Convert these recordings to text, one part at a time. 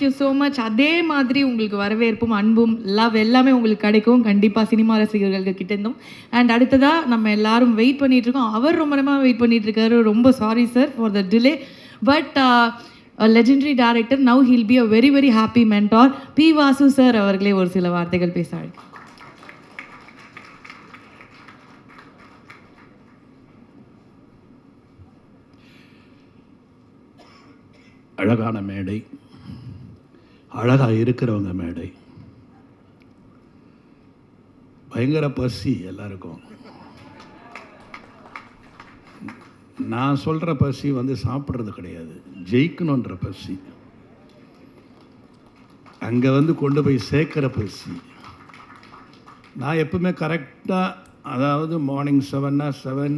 Thank you so much. அதே மாதிரி உங்களுக்கு வரவேற்பும் அன்பும் லவ் எல்லாமே உங்களுக்கு கிடைக்கும் கண்டிப்பாக சினிமா ரசிகர்களுக்கு கிட்டேருந்தும். அண்ட் அடுத்ததாக நம்ம எல்லாரும் வெயிட் பண்ணிகிட்ருக்கோம். அவர் ரொம்ப நேரமாக வெயிட் பண்ணிகிட்ருக்காரு. ரொம்ப sorry sir for the delay. But legendary director, now he'll be a very very happy mentor. P. Vasu sir அவர்களே ஒரு சில வார்த்தைகள் பேச அழகான மேடை, அழகாக இருக்கிறவங்க மேடை, பயங்கர பசி எல்லாருக்கும். நான் சொல்கிற பசி வந்து சாப்பிட்றது கிடையாது, ஜெயிக்கணுன்ற பசி, அங்கே வந்து கொண்டு போய் சேர்க்குற பசி. நான் எப்பவுமே கரெக்டாக, அதாவது மார்னிங் 7னா 7,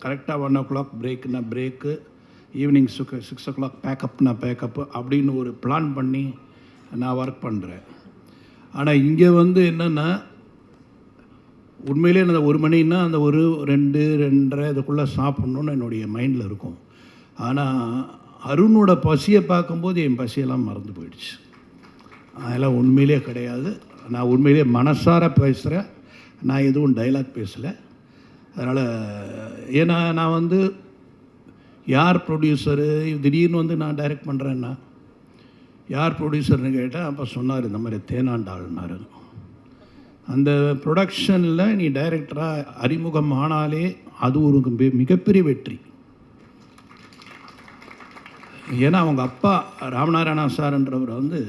கரெக்டாக 1 o'clock பிரேக்குனா பிரேக்கு, ஈவினிங் 6 o'clock பேக்கப்னா பேக்கப்பு அப்படின்னு ஒரு பிளான் பண்ணி நான் ஒர்க் பண்ணுறேன். ஆனால் இங்கே வந்து என்னென்னா உண்மையிலே அந்த 1 மணின்னா அந்த 1, 2, 2:30 இதுக்குள்ளே சாப்பிட்ணுன்னு என்னுடைய மைண்டில் இருக்கும். ஆனால் அருணோட பசியை பார்க்கும்போது என் பசியெல்லாம் மறந்து போயிடுச்சு. அதெல்லாம் உண்மையிலே கிடையாது. நான் உண்மையிலே மனசார பேசுகிறேன், நான் எதுவும் டைலாக் பேசலை. அதனால் ஏன்னா நான் வந்து யார் ப்ரொடியூசரு, திடீர்னு வந்து நான் டைரக்ட் பண்ணுறேன்னா யார் ப்ரொடியூசர்னு கேட்டேன். அப்போ சொன்னார் இந்த மாதிரி தேனாண்டாள்னாரு. அந்த ப்ரொடக்ஷனில் நீ டைரக்டராக அறிமுகம் ஆனாலே அது ஒரு மிகப்பெரிய வெற்றி. ஏன்னா அவங்க அப்பா ராமநாராயணா சார்ன்றவர் வந்து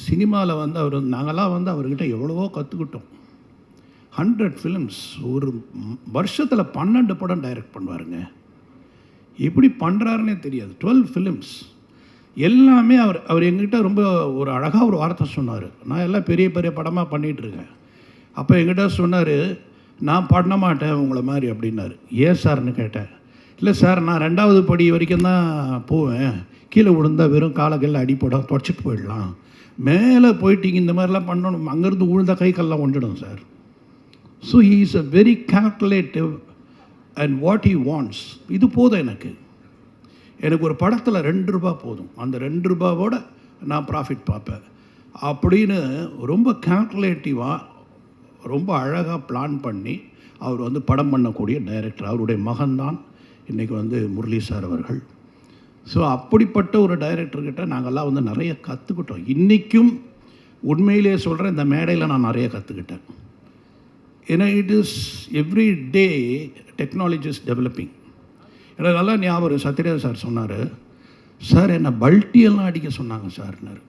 சினிமாவில் வந்து அவர் நாங்கள்லாம் வந்து அவர்கிட்ட எவ்வளவோ கற்றுக்கிட்டோம். 100 ஃபிலிம்ஸ், ஒரு வருஷத்தில் 12 படம் டைரக்ட் பண்ணுவாருங்க. எப்படி பண்ணுறாருன்னே தெரியாது. 12 ஃபிலிம்ஸ் எல்லாமே அவர் எங்கிட்ட ரொம்ப ஒரு அழகாக ஒரு வார்த்தை சொன்னார். நான் எல்லாம் பெரிய பெரிய படமாக பண்ணிகிட்ருக்கேன். அப்போ எங்கிட்ட சொன்னார், நான் பண்ண மாட்டேன் உங்களை மாதிரி அப்படின்னாரு. ஏன் சார்னு கேட்டேன். இல்லை சார், நான் 2வது படி வரைக்கும் தான் போவேன், கீழே விழுந்தால் வெறும் காலக்கல்ல அடிப்படம் தொடச்சிட்டு போயிடலாம், மேலே போயிட்டீங்க இந்த மாதிரிலாம் பண்ணணும், அங்கேருந்து விழுந்தால் கை கல்லாம் ஒன்றிடும் sir. So he is a very calculative and what he wants. இது போதும் எனக்கு ஒரு படத்தில் 2 ரூபா போதும், அந்த 2 ரூபாவோட நான் ப்ராஃபிட் பார்ப்பேன் அப்படின்னு ரொம்ப கால்குலேட்டிவாக ரொம்ப அழகாக பிளான் பண்ணி அவர் வந்து படம் பண்ணக்கூடிய டைரக்டர். அவருடைய மகன்தான் இன்றைக்கி வந்து முரளி சார் அவர்கள். ஸோ அப்படிப்பட்ட ஒரு டைரக்டர்கிட்ட நாங்கள்லாம் வந்து நிறைய கற்றுக்கிட்டோம். இன்றைக்கும் உண்மையிலே சொல்கிறேன், இந்த மேடையில் நான் நிறைய கற்றுக்கிட்டேன். ஏன்னா it is every day technology is developing. எனக்கு நல்லா ஞாபகம், சத்யராஜ் சார் சொன்னார், சார் என்னை பல்ட்டியெல்லாம் அடிக்க சொன்னாங்க சார்னார்.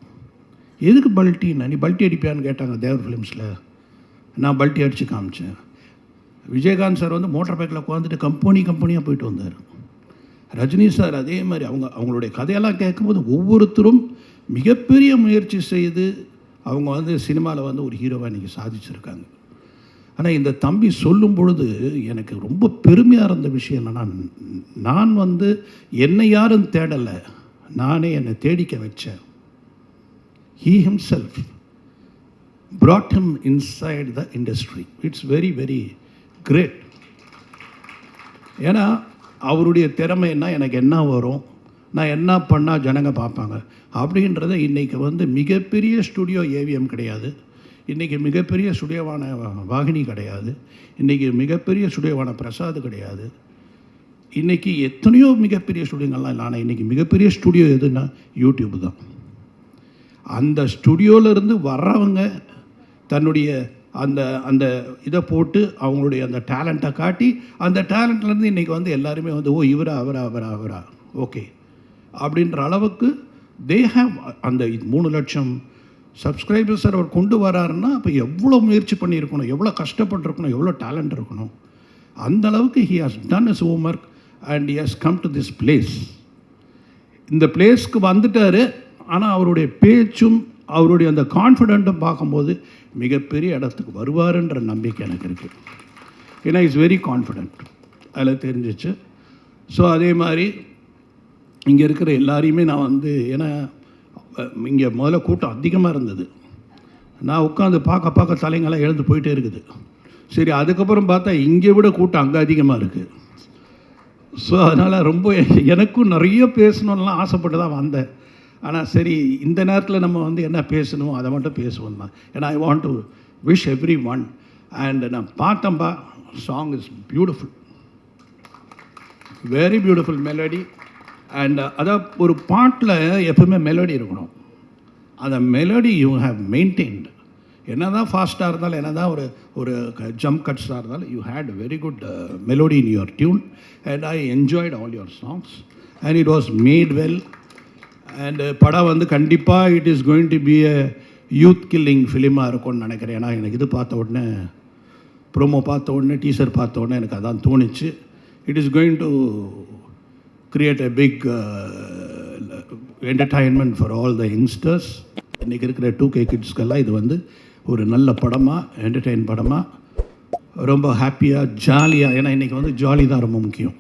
எதுக்கு பல்ட்டின்னா, நீ பல்ட்டி அடிப்பியான்னு கேட்டாங்க தேவர் ஃபிலிம்ஸில். நான் பல்ட்டி அடித்து காமிச்சேன். விஜயகாந்த் சார் வந்து மோட்டார் பைக்கில் உட்காந்துட்டு கம்பெனியாக போயிட்டு வந்தார். ரஜினி சார் அதே மாதிரி அவங்களுடைய கதையெல்லாம் கேட்கும்போது ஒவ்வொருத்தரும் மிகப்பெரிய முயற்சி செய்து அவங்க வந்து சினிமாவில் வந்து ஒரு ஹீரோவாக இன்றைக்கி சாதிச்சிருக்காங்க. ஆனால் இந்த தம்பி சொல்லும் பொழுது எனக்கு ரொம்ப பெருமையாக இருந்த விஷயம் என்னென்னா, நான் வந்து என்னை யாரும் தேடலை, நானே என்னை தேடிக்க வச்சேன். He himself brought him inside the industry. It's very very great. ஏன்னா அவருடைய திறமைன்னா எனக்கு என்ன வரும், நான் என்ன பண்ணால் ஜனங்க பார்ப்பாங்க அப்படின்றத இன்றைக்கி வந்து மிகப்பெரிய ஸ்டுடியோ ஏவிஎம் கிடையாது, இன்றைக்கி மிகப்பெரிய ஸ்டுடியோவான வாகினி கிடையாது, இன்றைக்கி மிகப்பெரிய ஸ்டுடியோவான பிரசாத் கிடையாது, இன்றைக்கி எத்தனையோ மிகப்பெரிய ஸ்டுடியோங்கள்லாம் இல்லை. ஆனால் இன்றைக்கி மிகப்பெரிய ஸ்டுடியோ எதுன்னா யூடியூப் தான். அந்த ஸ்டுடியோவிலேருந்து வர்றவங்க தன்னுடைய அந்த அந்த இதை போட்டு அவங்களுடைய அந்த டேலண்ட்டை காட்டி, அந்த டேலண்ட்லேருந்து இன்றைக்கி வந்து எல்லாருமே வந்து ஓ இவரா அவரா ஓகே அப்படின்ற அளவுக்கு தே ஹேவ் அந்த 3 லட்சம் சப்ஸ்கிரைபர்ஸ் அவர் கொண்டு வராருன்னா அப்போ எவ்வளோ முயற்சி பண்ணியிருக்கணும், எவ்வளோ கஷ்டப்பட்டுருக்கணும், எவ்வளோ டேலண்ட் இருக்கணும். அந்த அளவுக்கு he has done is homework and he has come to this place. இந்த பிளேஸ்க்கு வந்துட்டார். ஆனால் அவருடைய பேச்சும் அவருடைய அந்த கான்ஃபிடென்ட்டும் பார்க்கும்போது மிகப்பெரிய இடத்துக்கு வருவாருன்ற நம்பிக்கை எனக்கு இருக்குது. ஏன்னா இஸ் வெரி கான்ஃபிடென்ட், அதில் தெரிஞ்சிச்சு. ஸோ அதே மாதிரி இங்கே இருக்கிற எல்லாரையுமே நான் வந்து, ஏன்னா இங்கே முதல்ல கூட்டம் அதிகமாக இருந்தது, நான் உட்காந்து பார்க்க தலைங்கெல்லாம் எழுந்து போயிட்டே இருக்குது. சரி, அதுக்கப்புறம் பார்த்தா இங்கே விட கூட்டம் அங்கே அதிகமாக இருக்குது. ஸோ அதனால் ரொம்ப எனக்கும் நிறைய பேசணுன்னெலாம் ஆசைப்பட்டு தான் வந்தேன். ஆனால் சரி இந்த நேரத்தில் நம்ம வந்து என்ன பேசணுமோ அதை மட்டும் பேசுவோம் தான். ஏன்னா I want to wish everyone. And நான் பார்த்தம்பா, song is beautiful, very beautiful melody. And அதான் ஒரு பாட்டில் எப்பவுமே மெலடி இருக்கணும். அந்த மெலடி யூ ஹேவ் மெயின்டைன்டு. என்ன தான் ஃபாஸ்ட்டாக இருந்தாலும், என்ன தான் ஒரு ஜம்ப் கட்ஸாக இருந்தாலும், you had very good melody in your tune. And I enjoyed all your songs and it was made well. And படம் வந்து கண்டிப்பாக it is going to be a youth killing ஃபிலிமாக இருக்கும்னு நினைக்கிறேன். ஏன்னா எனக்கு இது பார்த்த உடனே, ப்ரோமோ பார்த்த உடனே, டீசர் பார்த்த உடனே எனக்கு அதான் தோணுச்சு. It is going to create a big entertainment for all the youngsters. இன்றைக்கி இருக்கிற 2K கிட்ஸ்க்கெல்லாம் இது வந்து ஒரு நல்ல படமாக, என்டர்டெயின் படமாக, ரொம்ப ஹாப்பியாக, ஜாலியாக. ஏன்னா இன்றைக்கி வந்து ஜாலி தான் ரொம்ப முக்கியம்.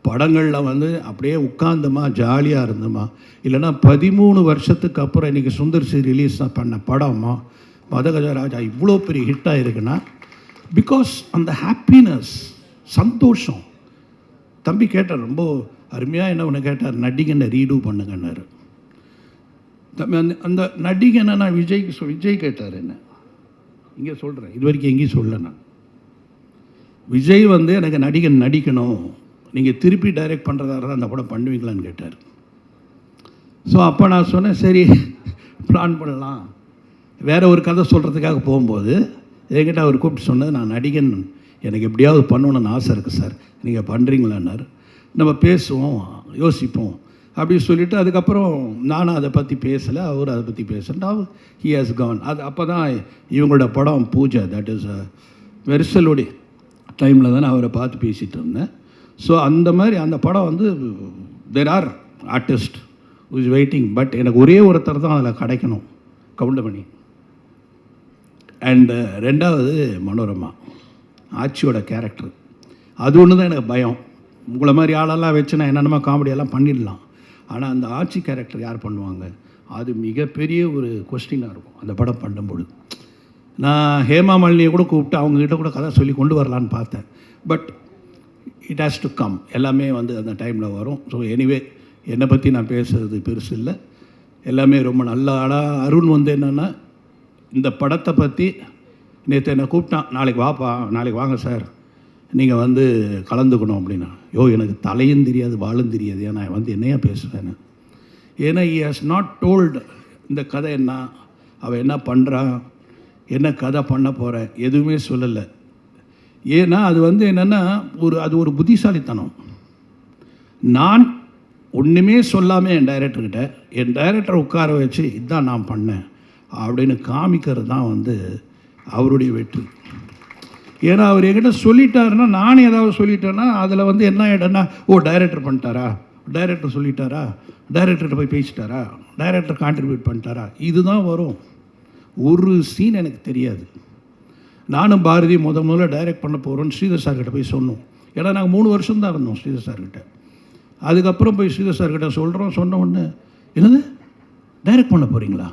படங்களில் வந்து அப்படியே உட்கார்ந்தோமா, ஜாலியாக இருந்தோமா, இல்லைனா 13 வருஷத்துக்கு அப்புறம் இன்றைக்கி சுந்தர் சி ரிலீஸ் பண்ண படமா மதகஜராஜா இவ்வளோ பெரிய ஹிட்டாக இருக்குன்னா பிகாஸ் அந்த ஹாப்பினஸ், சந்தோஷம். தம்பி கேட்டார், ரொம்ப அருமையாக என்ன ஒன்று கேட்டார், நடிகனை ரீடூ பண்ணுங்கன்னாரு. அந்த நடிகனை நான் விஜய் கேட்டார் என்ன, இங்கே சொல்கிறேன், இது வரைக்கும் எங்கேயும் சொல்ல. நான் விஜய் வந்து எனக்கு நடிகன் நடிக்கணும், நீங்கள் திருப்பி டைரக்ட் பண்ணுறதா இருந்தால் அந்த படம் பண்ணுவீங்களான்னு கேட்டார். ஸோ அப்போ நான் சொன்னேன், சரி பிளான் பண்ணலாம். வேறு ஒரு கதை சொல்கிறதுக்காக போகும்போது என்கிட்ட அவர் கூப்பிட்டு சொன்னது, நான் நடிகன் எனக்கு எப்படியாவது பண்ணணுன்னு ஆசை இருக்குது சார், நீங்கள் பண்ணுறீங்களான்னாரு. நம்ம பேசுவோம், யோசிப்போம் அப்படின்னு சொல்லிவிட்டு அதுக்கப்புறம் நானும் அதை பற்றி பேசலை, அவர் அதை பற்றி பேசல. He has Khan. அது அப்போ தான் இவங்களோட படம் பூஜை, தட் இஸ் வெரிசலுடைய டைமில் தான் நான் அவரை பார்த்து பேசிகிட்டு இருந்தேன். ஸோ அந்த மாதிரி அந்த படம் வந்து there are artist is waiting. But எனக்கு ஒரே ஒருத்தர் தான் அதில் கிடைக்கணும், கவுண்டமணி. அண்டு ரெண்டாவது மனோரமா, ஆட்சியோட கேரக்டர். அது ஒன்று தான் எனக்கு பயம். உங்களை மாதிரி ஆளெல்லாம் வச்சு நான் என்னென்னமோ காமெடியெல்லாம் பண்ணிடலாம், ஆனால் அந்த ஆட்சி கேரக்டர் யார் பண்ணுவாங்க, அது மிகப்பெரிய ஒரு கொஸ்டினாக இருக்கும் அந்த படம் பண்ணும்பொழுது. நான் ஹேமா மாலினியை கூட கூப்பிட்டு அவங்கக்கிட்ட கூட கதை சொல்லி கொண்டு வரலான்னு பார்த்தேன். But it has to come, எல்லாமே வந்து அந்த டைமில் வரும். ஸோ எனிவே என்னை பற்றி நான் பேசுகிறது பெருசு இல்லை, எல்லாமே ரொம்ப நல்ல. ஆனால் அருண் வந்து என்னென்னா இந்த படத்தை பற்றி நேற்று என்னை கூப்பிட்டான், நாளைக்கு வாப்பா, நாளைக்கு வாங்க சார், நீங்கள் வந்து கலந்துக்கணும் அப்படின்னா. எனக்கு தலையும் தெரியாது, வாழும் தெரியாது, ஏன்னா வந்து என்னையா பேசுவேன்னு. ஏன்னா ஹி ஹாஸ் நாட் டோல்டு இந்த கதை என்ன, அவள் என்ன பண்ணுறா, என்ன கதை பண்ண போகிறேன், எதுவுமே சொல்லலை. ஏன்னா அது வந்து என்னென்னா அது ஒரு புத்திசாலித்தனம். நான் ஒன்றுமே சொல்லாமல் என் டைரக்டரை உட்கார வச்சு இதுதான் நான் பண்ணேன் அப்படின்னு காமிக்கிறது தான் வந்து அவருடைய வெற்றி. ஏன்னா அவர் என்கிட்ட சொல்லிட்டாருன்னா, நானே ஏதாவது சொல்லிட்டேன்னா அதில் வந்து என்ன ஆகிடும்னா, டைரக்டர் பண்ணிட்டாரா, டைரக்டர் சொல்லிட்டாரா, டைரக்டர்கிட்ட போய் பேசிட்டாரா, டைரக்டர் கான்ட்ரிபியூட் பண்ணிட்டாரா, இதுதான் வரும். ஒரு சீன் எனக்கு தெரியாது. நானும் பாரதி முதல்ல டைரக்ட் பண்ண போகிறோன்னு ஸ்ரீதர் சார்கிட்ட போய் சொன்னோம். ஏன்னா நாங்கள் 3 வருஷம் தான் இருந்தோம் ஸ்ரீதர் சார்கிட்ட. அதுக்கப்புறம் போய் ஸ்ரீதர் சார்கிட்ட சொன்ன உடனே, என்னது டைரக்ட் பண்ண போகிறீங்களா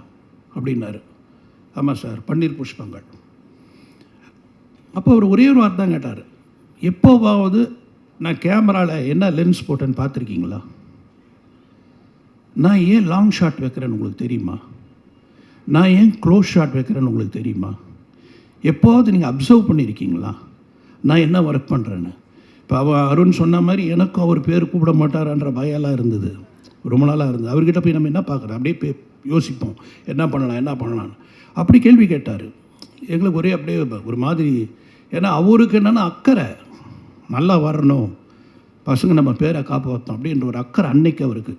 அப்படின்னாரு. ஆமாம் சார், பன்னீர் புஷ்பங்கள். அப்போ அவர் ஒரே ஒரு வார்த்தை தான் கேட்டார், எப்போவாவது நான் கேமராவில் என்ன லென்ஸ் போட்டேன்னு பார்த்துருக்கீங்களா, நான் ஏன் லாங் ஷாட் வைக்கிறேன்னு உங்களுக்கு தெரியுமா, நான் ஏன் க்ளோஸ் ஷாட் வைக்கிறேன்னு உங்களுக்கு தெரியுமா, எப்போவாவது நீங்கள் அப்சர்வ் பண்ணியிருக்கீங்களா நான் என்ன ஒர்க் பண்ணுறேன்னு. இப்போ அருண் சொன்ன மாதிரி எனக்கும் அவர் பேர் கூப்பிட மாட்டாரான்ற பயம்லாம் இருந்தது, ரொம்ப நாளாக இருந்தது. அவர்கிட்ட போய் நம்ம என்ன பார்க்குறோம், அப்படியே யோசிப்போம் என்ன பண்ணலான்னு. அப்படி கேள்வி கேட்டார். எங்களுக்கு ஒரே அப்படியே ஒரு மாதிரி, ஏன்னா அவருக்கு என்னென்னா அக்கறை, நல்லா வரணும், பசங்க நம்ம பேரை காப்பாற்றோம் அப்படின்ற ஒரு அக்கறை அன்னைக்கு அவருக்கு.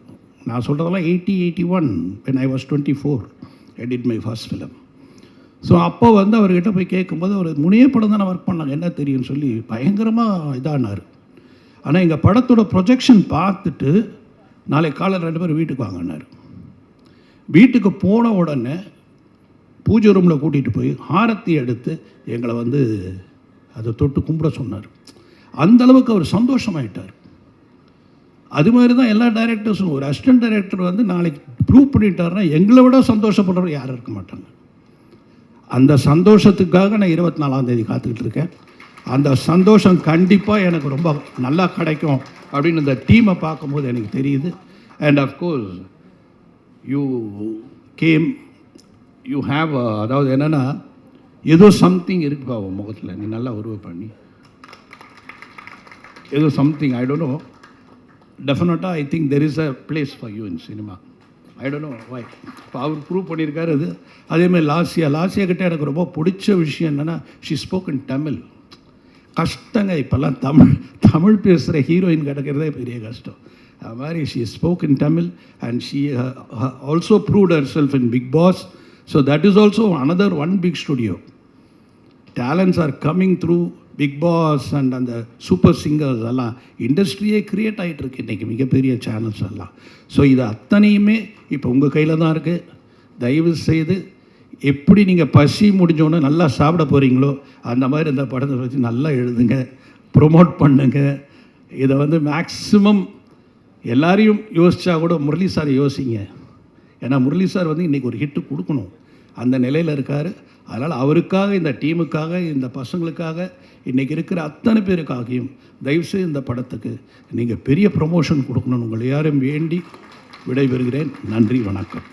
நான் சொல்கிறதெல்லாம் 81 when I was 24 I did my first film. So அப்போ வந்து அவர்கிட்ட போய் கேட்கும்போது அவர் முனைய படம் தானே ஒர்க் பண்ணாங்க, என்ன தெரியும்னு சொல்லி பயங்கரமாக இதானார். ஆனால் எங்கள் படத்தோட ப்ரொஜெக்ஷன் பார்த்துட்டு நாளைக்கு காலையில் 2 பேரும் வீட்டுக்கு வாங்கினார். வீட்டுக்கு போன உடனே பூஜை ரூமில் கூட்டிகிட்டு போய் ஆரத்தி எடுத்து எங்களை வந்து அதை தொட்டு கும்பிட சொன்னார். அந்தளவுக்கு அவர் சந்தோஷமாயிட்டார். அது மாதிரி தான் எல்லா டைரக்டர்ஸும், ஒரு அசிஸ்டன்ட் டைரக்டர் வந்து நாளைக்கு ப்ரூவ் பண்ணிட்டாருன்னா எங்களை விட சந்தோஷப்படுறவர் யாரும் இருக்க மாட்டாங்க. அந்த சந்தோஷத்துக்காக நான் 24ஆம் தேதி காத்துக்கிட்டு இருக்கேன். அந்த சந்தோஷம் கண்டிப்பாக எனக்கு ரொம்ப நல்லா கிடைக்கும் அப்படின்னு இந்த டீமை பார்க்கும்போது எனக்கு தெரியுது. And of course you came, you have, அதாவது என்னென்னா ஏதோ சம்திங் இருக்குப்பா உன் முகத்தில், நீ நல்லா உருவ பண்ணி ஏதோ சம்திங், ஐ டோன்ட் நோ, டெஃபினட்டாக I think there is a place for you in cinema. I don't know why. இப்போ அவர் ப்ரூவ் பண்ணியிருக்காரு அது. அதேமாதிரி லாஸ்யா கிட்டே எனக்கு ரொம்ப பிடிச்ச விஷயம் என்னென்னா ஷி ஸ்போக் இன் தமிழ். கஷ்டங்க இப்போல்லாம் தமிழ் பேசுகிற ஹீரோயின் கிடைக்கிறதே பெரிய கஷ்டம். அது மாதிரி she spoke in Tamil and she also proved herself in big boss. So that is also another one big studio. Talents are coming through big boss and அந்த super singers எல்லாம். இண்டஸ்ட்ரியே க்ரியேட் ஆகிட்டுருக்கு இன்றைக்கி, மிகப்பெரிய சேனல்ஸ் எல்லாம். So இது அத்தனையுமே இப்போ உங்கள் கையில் தான் இருக்குது. தயவு செய்து எப்படி நீங்கள் பசி முடிஞ்சோன்னே நல்லா சாப்பிட போகிறீங்களோ அந்த மாதிரி இந்த படத்தை வச்சு நல்லா எழுதுங்க, ப்ரொமோட் பண்ணுங்க. இதை வந்து மேக்ஸிமம் எல்லாரையும் யோசித்தா கூட முரளி சார் யோசிங்க. ஏன்னா முரளி சார் வந்து இன்றைக்கி ஒரு ஹிட்டு கொடுக்கணும், அந்த நிலையில் இருக்கார். அதனால் அவருக்காக, இந்த டீமுக்காக, இந்த பசங்களுக்காக, இன்றைக்கி இருக்கிற அத்தனை பேருக்காகியும் தயவுசெய்து இந்த படத்துக்கு நீங்கள் பெரிய ப்ரொமோஷன் கொடுக்கணும்னு உங்களை யாரும் வேண்டி விடைபெறுகிறேன். நன்றி, வணக்கம்.